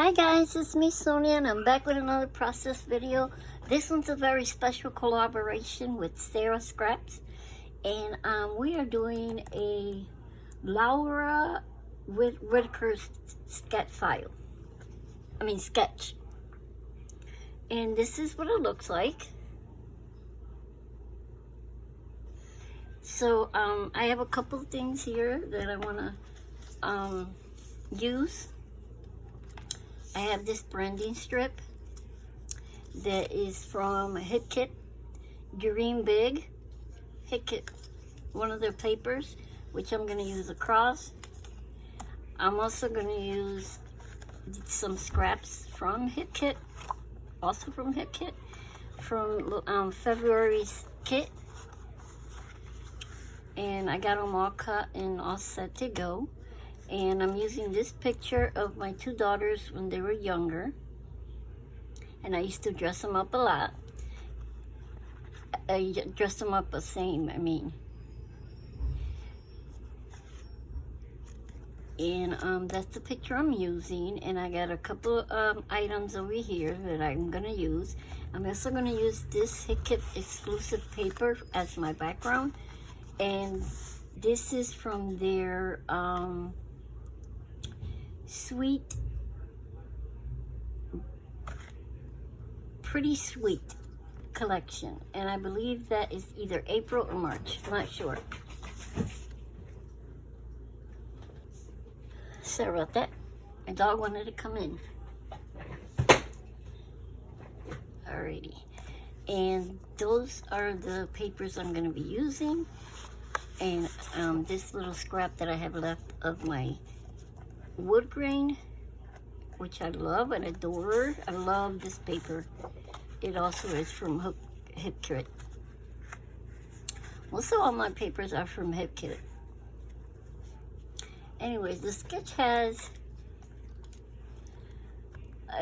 Hi guys, it's me Sonia and I'm back with another process video. This one's a very special collaboration with Sara Scraps, and we are doing a Laura Whitaker sketch. And this is what it looks like. So I have a couple of things here that I want to use. I have this branding strip that is from Hip Kit, Dream Big. Hip Kit, one of their papers, which I'm going to use across. I'm also going to use some scraps from Hip Kit, also from Hip Kit, from February's kit. And I got them all cut and all set to go. And I'm using this picture of my two daughters when they were younger. And I used to dress them up a lot. I dressed them up the same, And that's the picture I'm using. And I got a couple of items over here that I'm going to use. I'm also going to use this Hip Kit exclusive paper as my background. And this is from their Pretty Sweet collection, and I believe that is either April or March, I'm not sure. Sorry about that, my dog wanted to come in. Alrighty, and those are the papers I'm going to be using, and this little scrap that I have left of my wood grain, which I love and adore. I love this paper. It also is from Hip Kit. Most of all my papers are from Hip Kit. Anyways, the sketch has,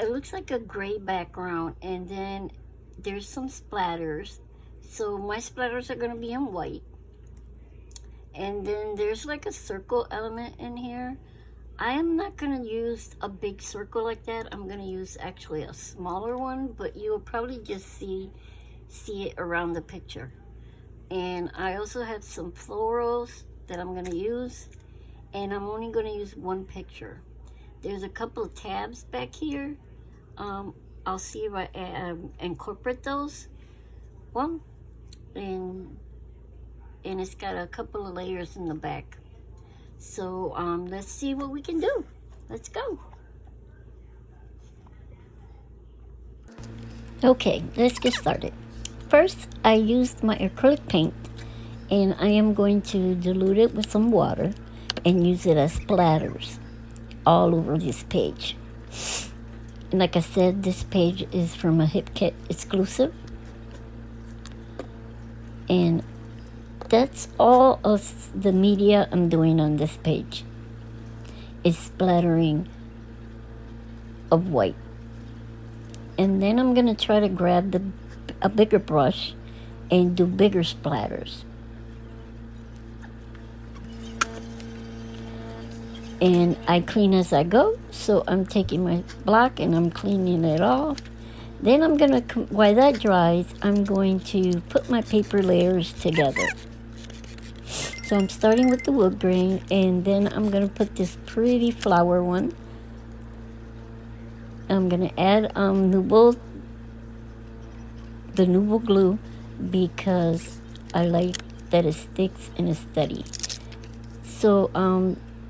it looks like a gray background, and then there's some splatters. So my splatters are going to be in white. And then there's like a circle element in here. I am not going to use a big circle like that. I'm going to use actually a smaller one, but you'll probably just see it around the picture. And I also have some florals that I'm going to use, and I'm only going to use one picture. There's a couple of tabs back here. I'll see if I incorporate those. One, and it's got a couple of layers in the back. So let's see what we can do. Let's go. Okay, let's get started. First, I used my acrylic paint, and I am going to dilute it with some water and use it as splatters all over this page. And like I said, this page is from a Hip Kit exclusive. And that's all of the media I'm doing on this page. It's splattering of white. And then I'm going to try to grab a bigger brush and do bigger splatters. And I clean as I go, so I'm taking my block and I'm cleaning it off. Then I'm going to, while that dries, I'm going to put my paper layers together. So I'm starting with the wood grain, and then I'm going to put this pretty flower one. I'm going to add the Nuble glue, because I like that it sticks and it's steady. So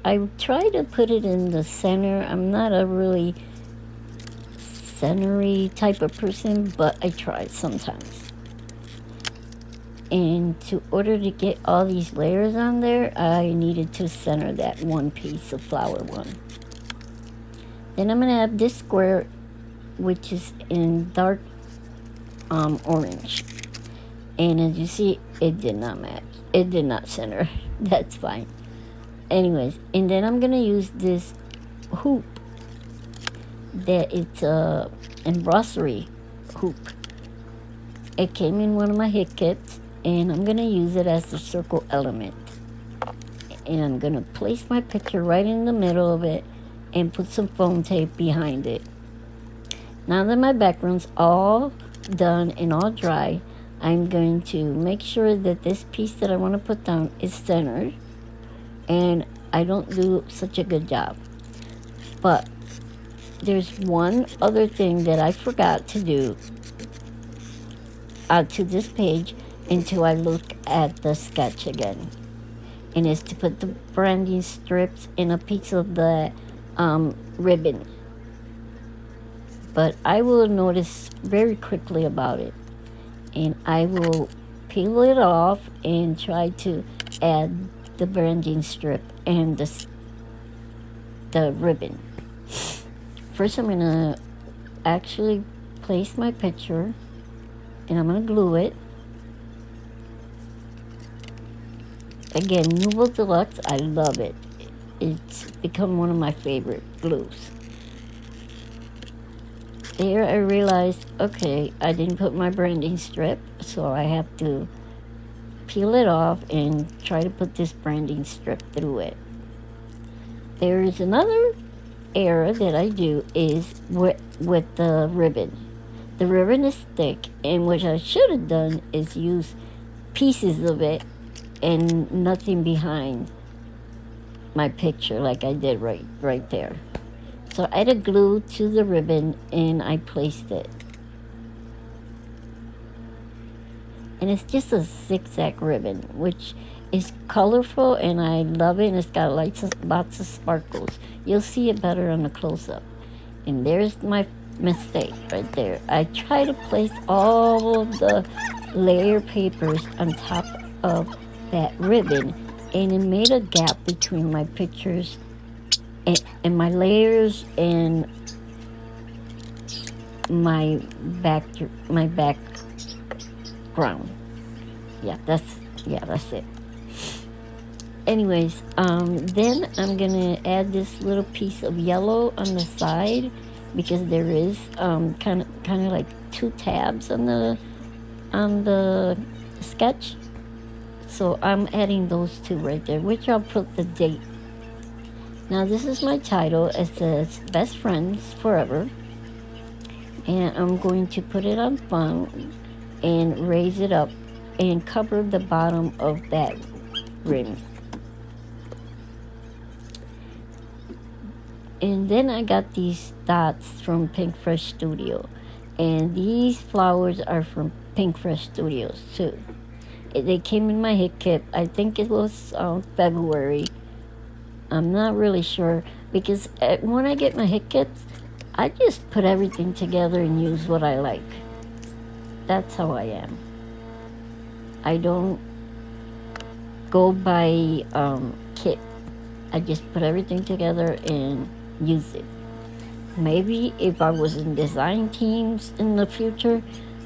I try to put it in the center. I'm not a really centery type of person, but I try sometimes. And in order to get all these layers on there, I needed to center that one piece of flower one. Then I'm going to have this square, which is in dark orange. And as you see, it did not match. It did not center. That's fine. Anyways, and then I'm going to use this hoop that it's a embroidery hoop. It came in one of my Hip Kits. And I'm going to use it as the circle element. And I'm going to place my picture right in the middle of it and put some foam tape behind it. Now that my background's all done and all dry, I'm going to make sure that this piece that I want to put down is centered, and I don't do such a good job. But there's one other thing that I forgot to do to this page until I look at the sketch again, and it's to put the branding strips in a piece of the ribbon. But I will notice very quickly about it, and I will peel it off and try to add the branding strip and the ribbon. First, I'm gonna actually place my picture, and I'm gonna glue it. Again, Nuvo Deluxe, I love it. It's become one of my favorite glues. There I realized, okay, I didn't put my branding strip, so I have to peel it off and try to put this branding strip through it. There's another error that I do is with the ribbon. The ribbon is thick, and what I should have done is use pieces of it and nothing behind my picture like I did right there. So I added glue to the ribbon and I placed it. And it's just a zigzag ribbon, which is colorful and I love it, and it's got lots of sparkles. You'll see it better on the close-up. And there's my mistake right there. I try to place all of the layer papers on top of that ribbon, and it made a gap between my pictures and my layers and my background. Yeah, that's it. Anyways, then I'm gonna add this little piece of yellow on the side, because there is kind of like two tabs on the sketch. So I'm adding those two right there, which I'll put the date. Now this is my title. It says Best Friends Forever. And I'm going to put it on font and raise it up and cover the bottom of that rim. And then I got these dots from Pink Fresh Studio. And these flowers are from Pink Fresh Studios too. They came in my hit kit. I think it was February. I'm not really sure, because when I get my hit kits, I just put everything together and use what I like. That's how I am. I don't go by kit. I just put everything together and use it. Maybe if I was in design teams in the future,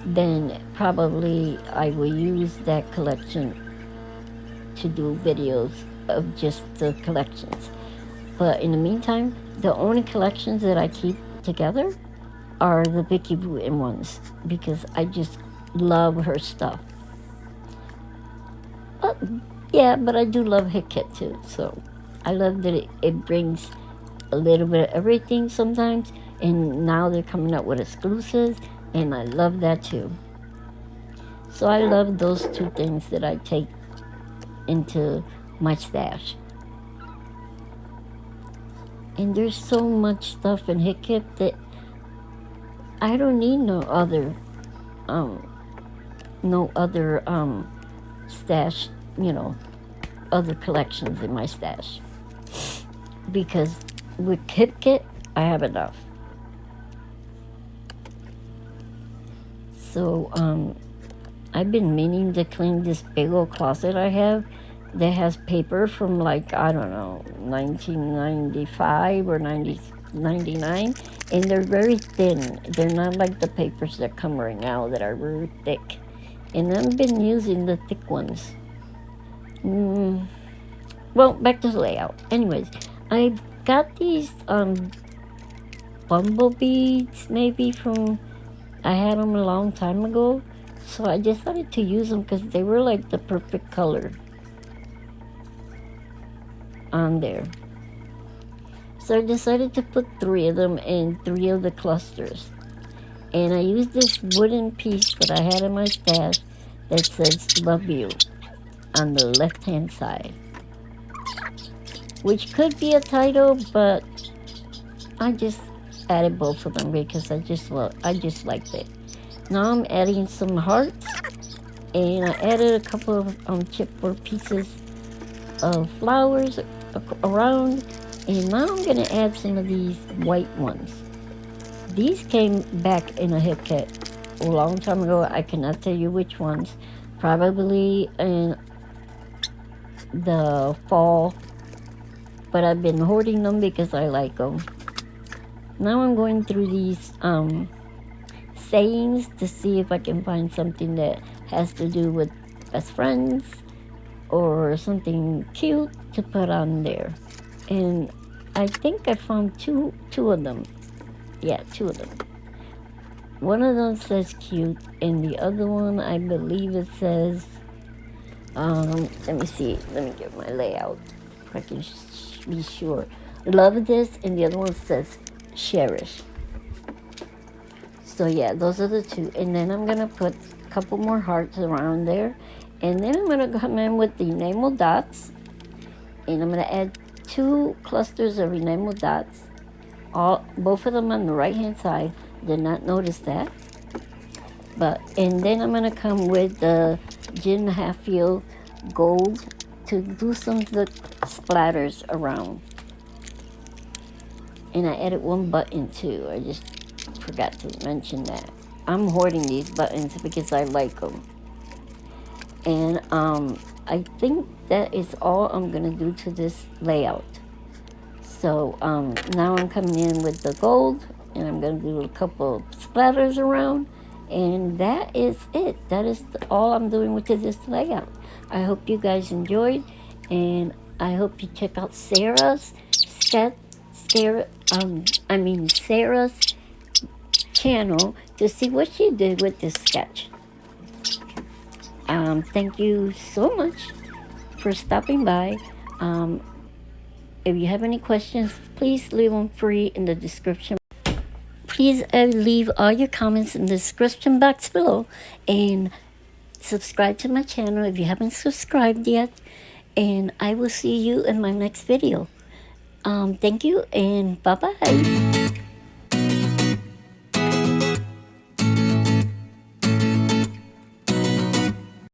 then probably I will use that collection to do videos of just the collections. But in the meantime, the only collections that I keep together are the Vicky Wooten ones, because I just love her stuff. But I do love Hit Kit too, so I love that it brings a little bit of everything sometimes, and now they're coming up with exclusives, and I love that too. So I love those two things that I take into my stash. And there's so much stuff in Hit Kit that I don't need no other stash, other collections in my stash, because with Hit Kit I have enough. So I've been meaning to clean this big old closet I have that has paper from, like, I don't know, 1995 or 99, and they're very thin. They're not like the papers that come right now that are really thick. And I've been using the thick ones. Well, back to the layout. Anyways, I got these bumblebees maybe from, I had them a long time ago, so I decided to use them because they were like the perfect color on there. So I decided to put 3 of them in 3 of the clusters. And I used this wooden piece that I had in my stash that says "Love You" on the left-hand side, which could be a title, but I just added both of them because I just liked it. Now I'm adding some hearts, and I added a couple of chipboard pieces of flowers around, and now I'm gonna add some of these white ones. These came back in a hip kit a long time ago. I cannot tell you which ones. Probably in the fall, but I've been hoarding them because I like them. Now I'm going through these sayings to see if I can find something that has to do with best friends or something cute to put on there. And I think I found two of them. Yeah, 2 of them. One of them says cute, and the other one, I believe it says, let me see, let me get my layout if I can be sure. Love this, and the other one says cherish. So yeah, those are the 2. And then I'm gonna put a couple more hearts around there, and then I'm gonna come in with the enamel dots, and I'm gonna add 2 clusters of enamel dots, both of them on the right hand side. Did not notice that. And then I'm gonna come with the Gin Hatfield gold to do some of the splatters around. And I added 1 button too. I just forgot to mention that. I'm hoarding these buttons because I like them. And I think that is all I'm gonna do to this layout. So now I'm coming in with the gold, and I'm going to do a couple splatters around, and that is it. That is all I'm doing with this layout. I hope you guys enjoyed, and I hope you check out Sarah's channel to see what she did with this sketch. Thank you so much for stopping by. If you have any questions, please leave them free in the description. Please leave all your comments in the description box below, and subscribe to my channel if you haven't subscribed yet, and I will see you in my next video. Thank you, and bye-bye.